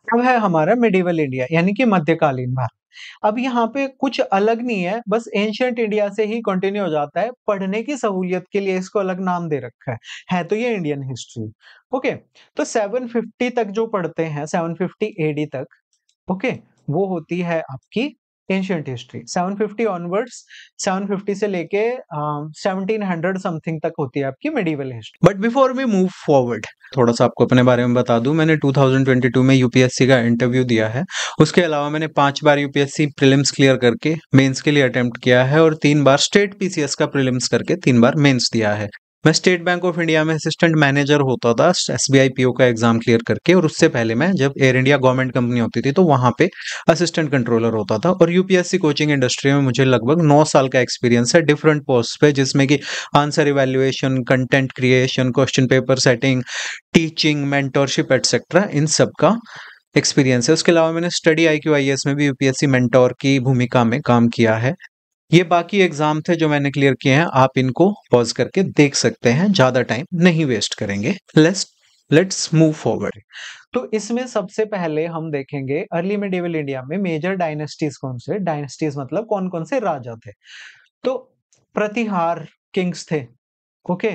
अब है हमारा मिडिवल इंडिया यानी कि मध्यकालीन भारत। अब यहाँ पे कुछ अलग नहीं है, बस एंशिएंट इंडिया से ही कंटिन्यू हो जाता है। पढ़ने की सहूलियत के लिए इसको अलग नाम दे रखा है तो ये इंडियन हिस्ट्री। ओके, तो 750 तक जो पढ़ते हैं, 750 एडी तक, ओके, वो होती है आपकी एंशिएंट हिस्ट्री। 750 ऑनवर्ड्स, 750 से लेके 1700 समथिंग तक होती है आपकी medieval history. But before we move forward, थोड़ा सा आपको अपने बारे में बता दूं। मैंने 2022 में यूपीएससी का इंटरव्यू दिया है। उसके अलावा मैंने 5 बार यूपीएससी प्रीलिम्स क्लियर करके मेंस के लिए अटेम्प्ट किया है, और 3 बार स्टेट पीसीएस का प्रीलिम्स करके 3 बार मेंस दिया है। मैं स्टेट बैंक ऑफ इंडिया में असिस्टेंट मैनेजर होता था एसबीआई पीओ का एग्जाम क्लियर करके, और उससे पहले मैं जब एयर इंडिया गवर्नमेंट कंपनी होती थी तो वहां पे असिस्टेंट कंट्रोलर होता था। और यूपीएससी कोचिंग इंडस्ट्री में मुझे लगभग 9 साल का एक्सपीरियंस है डिफरेंट पोस्ट पे, जिसमें कि answer evaluation, content creation, question paper setting, teaching, mentorship etcetera, इन सब का एक्सपीरियंस है। उसके अलावा मैंने स्टडी आईक्यू आईएएस में भी यूपीएससी मेंटोर की भूमिका में काम किया है। ये बाकी एग्जाम थे जो मैंने क्लियर किए हैं, आप इनको पॉज करके देख सकते हैं, ज्यादा टाइम नहीं वेस्ट करेंगे। Let's move forward. तो इसमें सबसे पहले हम देखेंगे अर्ली मिडिवल इंडिया में मेजर डायनेस्टीज कौन से, डायनेस्टीज मतलब कौन कौन से राजा थे। तो प्रतिहार किंग्स थे, ओके,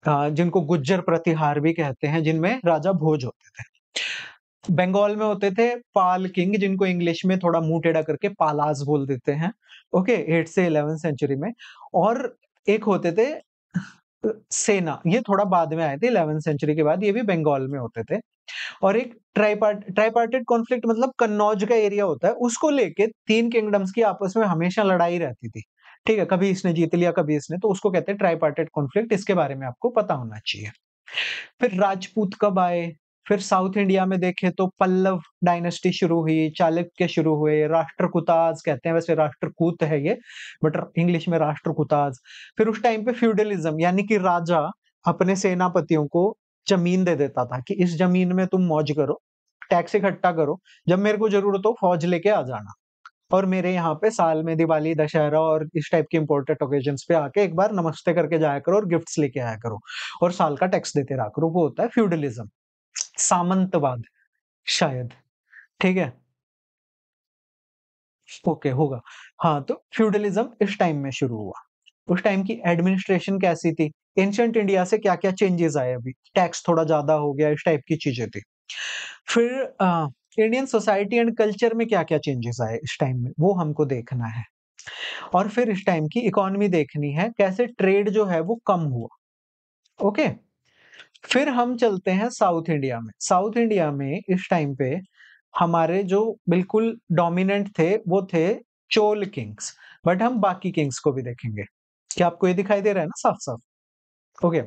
जिनको गुज्जर प्रतिहार भी कहते हैं, जिनमें राजा भोज होते थे। बंगाल में होते थे पाल किंग, जिनको इंग्लिश में थोड़ा मुंह टेढ़ा करके पालास बोल देते हैं, ओके, 8 से 11 सेंचुरी में। और एक होते थे सेना, ये थोड़ा बाद में आए थे 11 सेंचुरी के बाद, ये भी बंगाल में होते थे। और एक ट्राइपार्टेड कॉन्फ्लिक्ट मतलब कन्नौज का एरिया होता है, उसको लेके 3 किंगडम्स की आपस में हमेशा लड़ाई रहती थी। ठीक है, कभी इसने जीत लिया कभी इसने, तो उसको कहते हैं ट्राइपार्टेड कॉन्फ्लिक्ट। इसके बारे में आपको पता होना चाहिए। फिर राजपूत कब आए, फिर साउथ इंडिया में देखें तो पल्लव डायनेस्टी शुरू हुई, चालुक्य शुरू हुए, राष्ट्रकूताज कहते हैं, वैसे राष्ट्रकूत है ये, बट इंग्लिश में राष्ट्रकूताज। फिर उस टाइम पे फ्यूडलिज्म यानी कि राजा अपने सेनापतियों को जमीन दे देता था कि इस जमीन में तुम मौज करो, टैक्स इकट्ठा करो, जब मेरे को जरूरत हो फौज लेके आ जाना, और मेरे यहाँ पे साल में दिवाली, दशहरा और इस टाइप के इंपॉर्टेंट ओकेजन्स पे आके एक बार नमस्ते करके जाया करो और गिफ्ट्स लेके आया करो, और साल का टैक्स देते रहा करो। वो होता है फ्यूडलिज्म, सामंतवाद शायद। ठीक है, ओके होगा। हाँ, तो फ्यूडलिज्म इस टाइम में शुरू हुआ। उस टाइम की एडमिनिस्ट्रेशन कैसी थी, एंशिएंट इंडिया से क्या-क्या चेंजेस आए, अभी टैक्स थोड़ा ज्यादा हो गया, इस टाइप की चीजें थी। फिर इंडियन सोसाइटी एंड कल्चर में क्या-क्या चेंजेस आए इस टाइम में, वो हमको देखना है। और फिर इस टाइम की इकोनॉमी देखनी है, कैसे ट्रेड जो है वो कम हुआ। ओके, फिर हम चलते हैं साउथ इंडिया में। साउथ इंडिया में इस टाइम पे हमारे जो बिल्कुल डोमिनेंट थे वो थे चोल किंग्स, बट हम बाकी किंग्स को भी देखेंगे। क्या आपको ये दिखाई दे रहा है ना साफ साफ? ओके,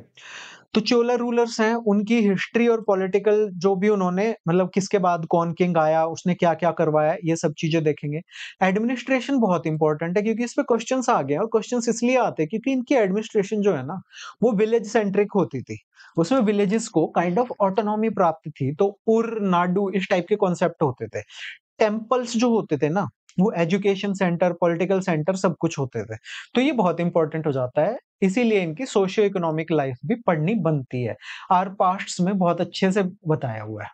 तो चोला रूलर्स हैं, उनकी हिस्ट्री और पॉलिटिकल जो भी उन्होंने मतलब किसके बाद कौन किंग आया, उसने क्या-क्या करवाया, ये सब चीजें देखेंगे। एडमिनिस्ट्रेशन बहुत इंपॉर्टेंट है क्योंकि इस पे क्वेश्चंस आ गए हैं, और क्वेश्चंस इसलिए आते हैं क्योंकि इनकी एडमिनिस्ट्रेशन जो है ना, वो विलेज सेंट्रिक होती थी। उसमें विलेजेस को काइंड ऑफ ऑटोनॉमी प्राप्त थी, तो उर, नाडु इस टाइप के कॉन्सेप्ट होते थे। टेम्पल्स जो होते थे ना, वो एजुकेशन सेंटर, पॉलिटिकल सेंटर सब कुछ होते थे। तो ये बहुत इंपॉर्टेंट हो जाता है, इसीलिए इनकी सोशियो इकोनॉमिक लाइफ भी पढ़नी बनती है। आर पास्ट्स में बहुत अच्छे से बताया हुआ है।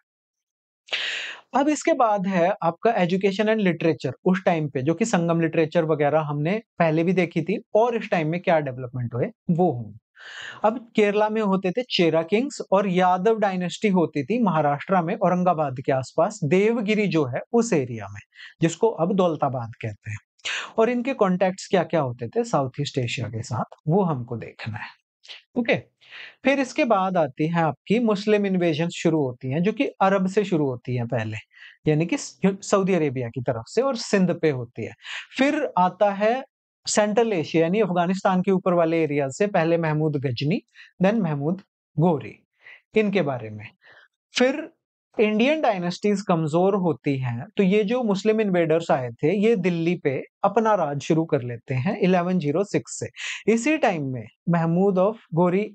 अब इसके बाद है आपका एजुकेशन एंड लिटरेचर उस टाइम पे, जो कि संगम लिटरेचर वगैरह हमने पहले भी देखी थी, और इस टाइम में क्या डेवलपमेंट हुए वो हूँ। अब केरला में होते थे चेरा किंग्स, और यादव डायनेस्टी होती थी महाराष्ट्र में औरंगाबाद के आसपास, देवगिरी जो है उस एरिया में, जिसको अब दौलताबाद कहते हैं। और इनके कॉन्टैक्ट्स क्या-क्या होते थे साउथ ईस्ट एशिया के साथ, वो हमको देखना है। ओके, फिर इसके बाद आती है आपकी मुस्लिम इन्वेजन शुरू होती हैं, जो कि अरब से शुरू होती हैं पहले, यानी कि सऊदी अरेबिया की तरफ से, और सिंध पे होती है। फिर आता है सेंट्रल एशिया यानी अफगानिस्तान के ऊपर वाले एरिया से, पहले महमूद गजनी, देन महमूद गोरी, इनके बारे में। फिर इंडियन डायनेस्टीज कमजोर होती हैं, तो ये जो मुस्लिम इन्वेडर्स आए थे, ये दिल्ली पे अपना राज शुरू कर लेते हैं 1106 से। इसी टाइम में महमूद ऑफ गोरी,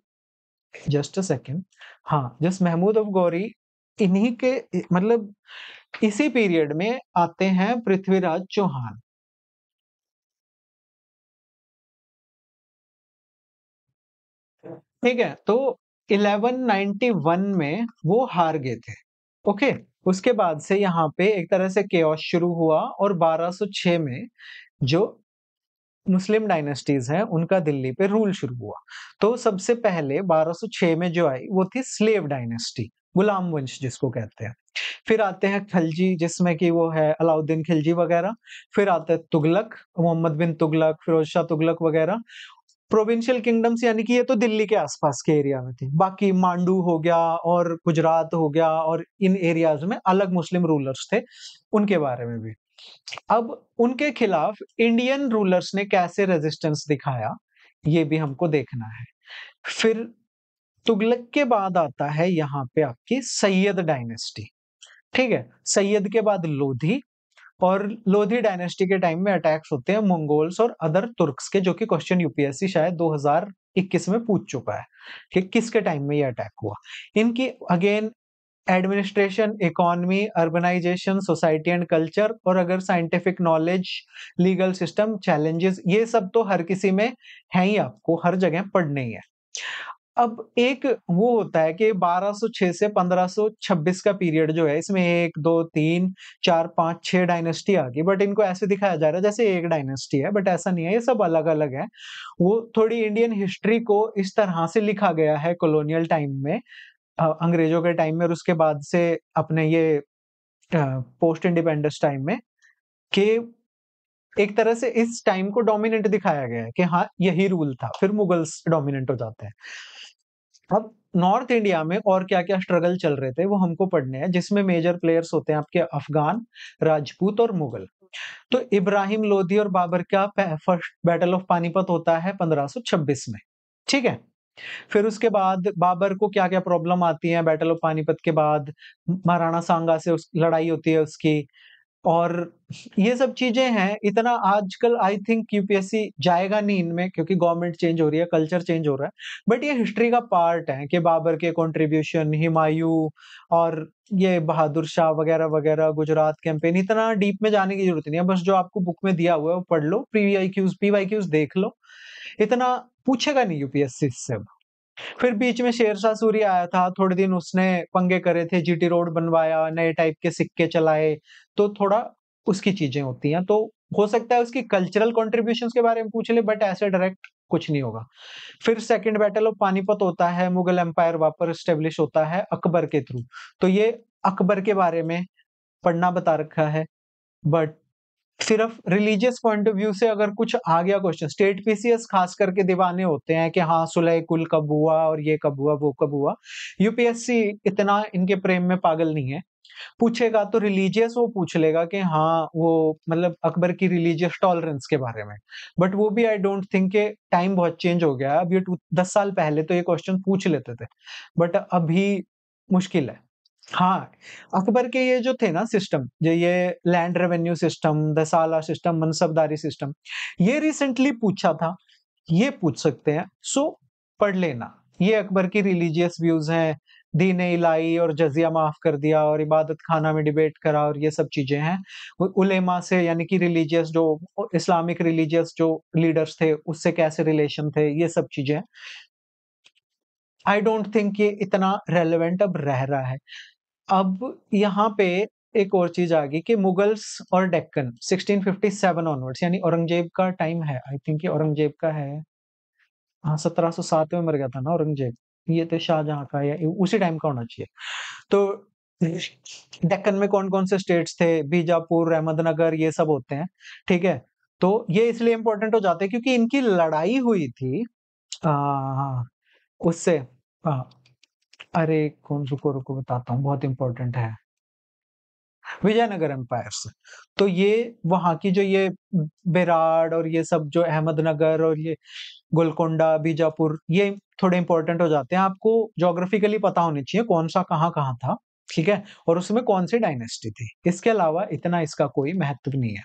जस्ट अ सेकेंड, हाँ, जस्ट महमूद ऑफ गौरी, इन्हीं के मतलब इसी पीरियड में आते हैं पृथ्वीराज चौहान। ठीक है, तो 1191 में वो हार गए थे। ओके, उसके बाद से यहाँ पे एक तरह से केओस शुरू हुआ और 1206 में जो मुस्लिम डायनेस्टीज़ हैं, उनका दिल्ली पे रूल शुरू हुआ। तो सबसे पहले 1206 में जो आई, वो थी स्लेव डायनेस्टी, गुलाम वंश जिसको कहते हैं। फिर आते हैं खिलजी, जिसमें कि वो है अलाउद्दीन खिलजी वगैरह। फिर आता है तुगलक, मोहम्मद बिन तुगलक, फिरोज़ शाह तुगलक वगैरह। प्रोविंशियल किंगडम्स यानी कि ये तो दिल्ली के आस-पास के एरिया में थी। बाकी मांडू हो गया और गुजरात हो गया और इन एरियाज़ में अलग मुस्लिम रूलर्स थे, उनके बारे में भी। अब उनके खिलाफ इंडियन रूलर्स ने कैसे रेजिस्टेंस दिखाया, ये भी हमको देखना है। फिर तुगलक के बाद आता है यहाँ पे आपकी सैयद डायनेस्टी, ठीक है? सैयद के बाद लोधी और लोधी डायनेस्टी के टाइम में अटैक्स होते हैं मंगोल्स और अदर तुर्क्स के, जो कि क्वेश्चन यूपीएससी शायद 2021 में पूछ चुका है कि किसके टाइम में ये अटैक हुआ। इनकी again administration, economy, urbanisation, society and culture और अगर scientific knowledge, legal system, challenges, ये सब तो हर किसी में है ही, आपको हर जगह पढ़ने ही है। अब एक वो होता है कि 1206 से 1526 का पीरियड जो है, इसमें 1, 2, 3, 4, 5, 6 डायनेस्टी आ गई, बट इनको ऐसे दिखाया जा रहा है जैसे एक डायनेस्टी है, बट ऐसा नहीं है, ये सब अलग-अलग है। वो थोड़ी इंडियन हिस्ट्री को इस तरह से लिखा गया है कॉलोनियल टाइम में, अंग्रेजों के टाइम में और उसके बाद से अपने ये पोस्ट इंडिपेंडेंस टाइम में, कि एक तरह से इस टाइम को डोमिनेंट दिखाया गया है कि हाँ, यही रूल था, फिर मुगल्स डोमिनेंट हो जाते हैं। अब नॉर्थ इंडिया में और क्या-क्या स्ट्रगल चल रहे थे, वो हमको पढ़ने हैं, जिसमें मेजर प्लेयर्स होते हैं आपके अफ़गान, राजपूत और मुगल। तो इब्राहिम लोदी और बाबर का फर्स्ट बैटल ऑफ पानीपत होता है 1526 में, ठीक है? फिर उसके बाद बाबर को क्या-क्या प्रॉब्लम आती है बैटल ऑफ पानीपत के बाद, महाराणा सांगा से उस लड़ाई होती है उसकी, और ये सब चीज़ें हैं, इतना आजकल आई थिंक यूपीएससी जाएगा नहीं इनमें, क्योंकि गवर्नमेंट चेंज हो रही है, कल्चर चेंज हो रहा है। बट ये हिस्ट्री का पार्ट है कि बाबर के कंट्रीब्यूशन, हुमायूँ और ये बहादुर शाह वगैरह-वगैरह, गुजरात कैंपेन, इतना डीप में जाने की ज़रूरत नहीं है। बस जो आपको बुक में दिया हुआ है वो पढ़ लो, पीवाईक्यूज़ देख लो, इतना पूछेगा नहीं यूपीएससी इससे अब। फिर बीच में शेरशाह सूरी आया था, थोड़े दिन उसने पंगे करे थे, जीटी रोड बनवाया, नए टाइप के सिक्के चलाए, तो थोड़ा उसकी चीज़ें होती हैं। तो हो सकता है उसकी कल्चरल कंट्रीब्यूशंस के बारे में पूछ ले, बट ऐसे डायरेक्ट कुछ नहीं होगा। फिर सेकंड बैटल ऑफ पानीपत होता है, मुगल एम्पायर वापस एस्टेब्लिश होता है अकबर के थ्रू। तो ये अकबर के बारे में पढ़ना बता रखा है, बट सिर्फ रिलीजियस पॉइंट ऑफ व्यू से अगर कुछ आ गया क्वेश्चन, स्टेट पीसीएस खास करके दीवाने होते हैं कि हाँ, सुलह कुल कब हुआ और ये कब हुआ, वो कब हुआ। यूपीएससी इतना इनके प्रेम में पागल नहीं है। पूछेगा तो रिलीजियस वो पूछ लेगा कि हाँ, वो मतलब अकबर की रिलीजियस टॉलरेंस के बारे में। बट वो भी आई डोंट थिंक कि टाइम बहुत चेंज हो गया है। अब ये 10 साल पहले तो ये क्वेश्चन पूछ लेते थे, बट अभी मुश्किल है। हाँ, अकबर के ये जो थे ना सिस्टम, जो ये land revenue system, दसाला system, मनसबदारी system, ये रिसेंटली पूछा था, ये पूछ सकते हैं, सो पढ़ लेना। ये अकबर की रिलीजियस व्यूज़ हैं, दीन-ए-इलाही और जज़िया माफ़ कर दिया और इबादत खाना में डिबेट करा और ये सब चीज़ें हैं। उलेमा से यानी कि रिलीजियस जो इस्लामिक रिलीजियस जो लीडर्स थे, उससे कैसे रिलेशन थे, ये सब चीज़ें हैं। आई डोंट थिंक ये इतना रेलेवेंट अब रह रहा है। अब यहाँ पे एक और चीज़ आ गई कि मुगल्स और डेक्कन 1657 ऑनवर्ड्स, यानी औरंगज़ेब का टाइम है, आई थिंक ये औरंगज़ेब का है। हाँ, 1707 में मर गया था ना औरंगज़ेब। ये तो शाहजहाँ का या उसी टाइम का होना चाहिए। तो डेक्कन में कौन-कौन से स्टेट्स थे? बीजापुर, अहमदनगर, ये सब होते हैं, ठीक है? तो ये इसलिए इम्पोर्टेंट हो जाते हैं क्योंकि इनकी लड़ाई हुई थी उससे, हाँ, अरे कौन, रुको-रुको बताता हूँ, बहुत इम्पोर्टेंट है। विजयनगर एम्पायर से। तो ये वहाँ की जो ये बेराड़ और ये सब जो अहमदनगर और ये गोलकोंडा, बीजापुर, ये थोड़े इम्पोर्टेंट हो जाते हैं। आपको ज्योग्राफिकली पता होनी चाहिए कौन-सा कहाँ-कहाँ था, ठीक है? और उसमें कौन-सी डायनेस्टी थी। इसके अलावा इतना इसका कोई महत्व नहीं है।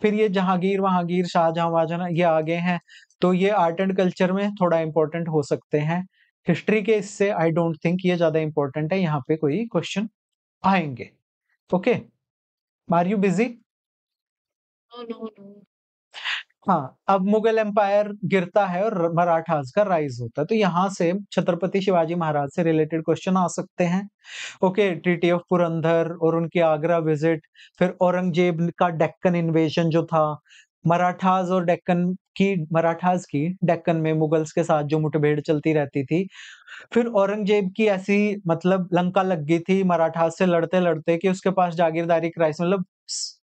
फिर ये जहांगीर-वहांगीर, शाहजहाँ-वाहजहाँ ये आ गए हैं, तो ये आर्ट एंड कल्चर में थोड़ा इम्पोर्टेंट हो सकते हैं। हिस्ट्री के इससे आई डोंट थिंक ये ज़्यादा इम्पोर्टेंट है, यहाँ पे कोई क्वेश्चन आएँगे। Okay? Are you busy? No, no, no. हाँ, अब मुगल एम्पायर गिरता है और मराठास का राइज़ होता है, तो यहाँ से छत्रपति शिवाजी महाराज से रिलेटेड क्वेश्चन आ सकते हैं। ओके, ट्रीटी ऑफ पुरंदर और उनकी आगरा विज़िट, फिर औरंगज़ेब का डेक्कन इन्वेजन जो था, मराठास की डेक्कन में मुगल्स के साथ जो मुठभेड़ चलती रहती थी, फिर औरंगज़ेब की ऐसी मतलब लंका लग गई थी मराठास से लड़ते-लड़ते कि उसके पास जागीरदारी क्राइसिस मतलब स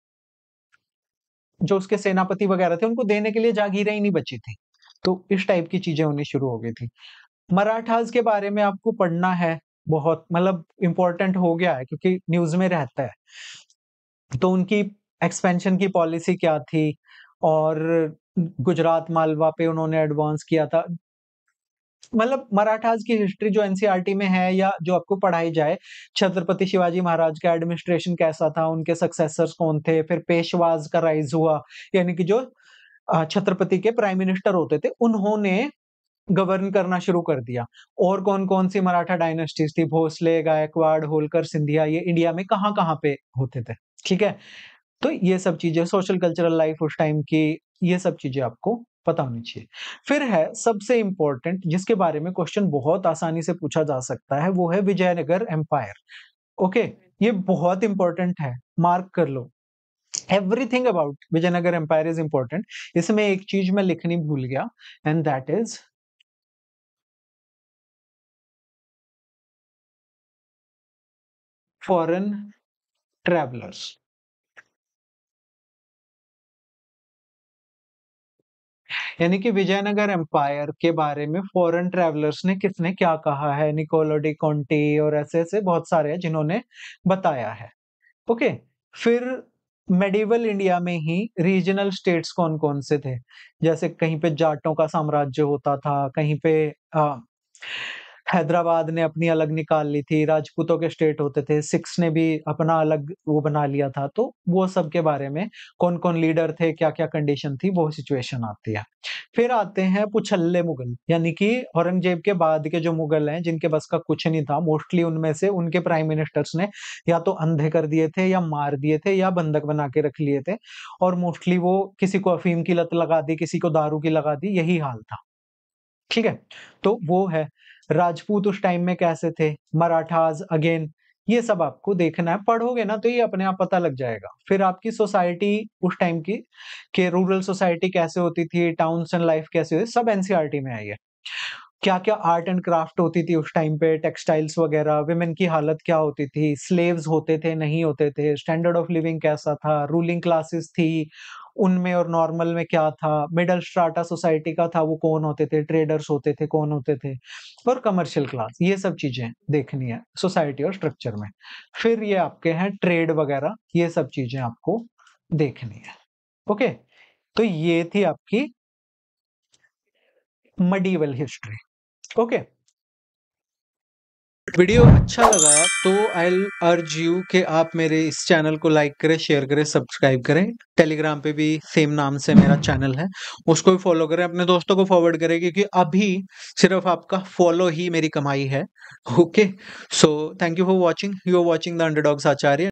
जो उसके सेनापति वगैरह थे, उनको देने के लिए जागीरें ही नहीं बची थी। तो इस टाइप की चीज़ें होनी शुरू हो गई थी। मराठास के बारे में आपको पढ़ना है, बहुत मतलब इम्पोर्टेंट हो गया है क्योंकि न्यूज़ में रहता है। तो उनकी एक्सपेंशन की पॉलिसी क्या थी और गुजरात, मालवा पे उन्होंने एडवांस किया था। मतलब मराठास की हिस्ट्री जो एनसीईआरटी में है या जो आपको पढ़ाई जाए, छत्रपति शिवाजी महाराज का एडमिनिस्ट्रेशन कैसा था, उनके सक्सेसर्स कौन थे, फिर पेशवाज़ का राइज़ हुआ, यानी कि जो छत्रपति के प्राइम मिनिस्टर होते थे, उन्होंने गवर्न करना शुरू कर दिया। और कौन-कौन सी मराठा डायनास्टीज़ थी, भोसले, गायकवाड़, होलकर, सिंधिया, ये इंडिया में कहाँ-कहाँ पे होते थे, ठीक है? तो ये सब चीज़ें सोशल कल्चरल लाइफ उस टाइम की, ये सब चीज़ें आपको पता होनी चाहिए। फिर है सबसे इम्पोर्टेंट जिसके बारे में क्वेश्चन बहुत आसानी से पूछा जा सकता है, वो है विजयनगर एम्पायर। ओके, ये बहुत इम्पोर्टेंट है, मार्क कर लो। Everything about Vijayanagara empire is important. इसमें एक चीज़ मैं लिखनी भूल गया and that is foreign travellers. यानी कि विजयनगर एम्पायर के बारे में फॉरेन ट्रैवलर्स ने किसने क्या कहा है, निकोलो डी कॉन्टी और ऐसे-ऐसे बहुत सारे हैं जिन्होंने बताया है। ओके, फिर मेडिएवल इंडिया में ही रीजनल स्टेट्स कौन-कौन से थे? जैसे कहीं पे जाटों का साम्राज्य होता था, कहीं पे अ, हैदराबाद ने अपनी अलग निकाल ली थी, राजपूतों के स्टेट होते थे, सिख्स ने भी अपना अलग वो बना लिया था, तो वो सब के बारे में कौन-कौन लीडर थे, क्या-क्या कंडीशन थी, वो सिचुएशन आती है। फिर आते हैं पुछल्ले मुगल, यानी कि औरंगज़ेब के बाद के जो मुगल हैं, जिनके बस का कुछ नहीं था, मोस्टली उनमें से उनके प्राइम मिनिस्टर्स ने या तो अंधे कर दिए थे या मार दिए थे या बंधक बना के रख लिए थे और मोस्टली वो किसी को अफ़ीम की लत लगा दी, किसी को दारू की लगा दी, यही हाल था। ठीक है? तो वो है। राजपूत उस टाइम में कैसे थे? मराठास अगेन, ये सब आपको देखना है, पढ़ोगे ना तो ये अपने आप पता लग जाएगा। फिर आपकी सोसाइटी उस टाइम की कि रूरल सोसाइटी कैसे होती थी, टाउन्स एंड लाइफ कैसे हुई, सब एनसीईआरटी में है ये। क्या-क्या आर्ट एंड क्राफ्ट होती थी उस टाइम पे, टेक्सटाइल्स वगैरह, वुमेन की हालत क्या होती थी, स्लेव्स होते थे, नहीं होते थे, स्टैंडर्ड ऑफ लिविंग कैसा था, रूलिंग क्लासेस थी, उनमें और नॉर्मल में क्या था, मिडल स्ट्राटा सोसाइटी का था, वो कौन होते थे, ट्रेडर्स होते थे, कौन होते थे और कमर्शियल क्लास, ये सब चीज़ें देखनी है सोसाइटी और स्ट्रक्चर में। फिर ये आपके हैं ट्रेड वगैरह, ये सब चीज़ें आपको देखनी है। ओके? तो ये थी आपकी मेडिएवल हिस्ट्री। ओके? वीडियो अच्छा लगा तो आई विल अर्ज यू कि आप मेरे इस चैनल को लाइक करें, शेयर करें, सब्सक्राइब करें। टेलीग्राम पे भी सेम नाम से मेरा चैनल है, उसको भी फॉलो करें, अपने दोस्तों को फॉरवर्ड करें क्योंकि अभी सिर्फ आपका फॉलो ही मेरी कमाई है। Okay, so thank you for watching, you are watching the underdogs Acharya.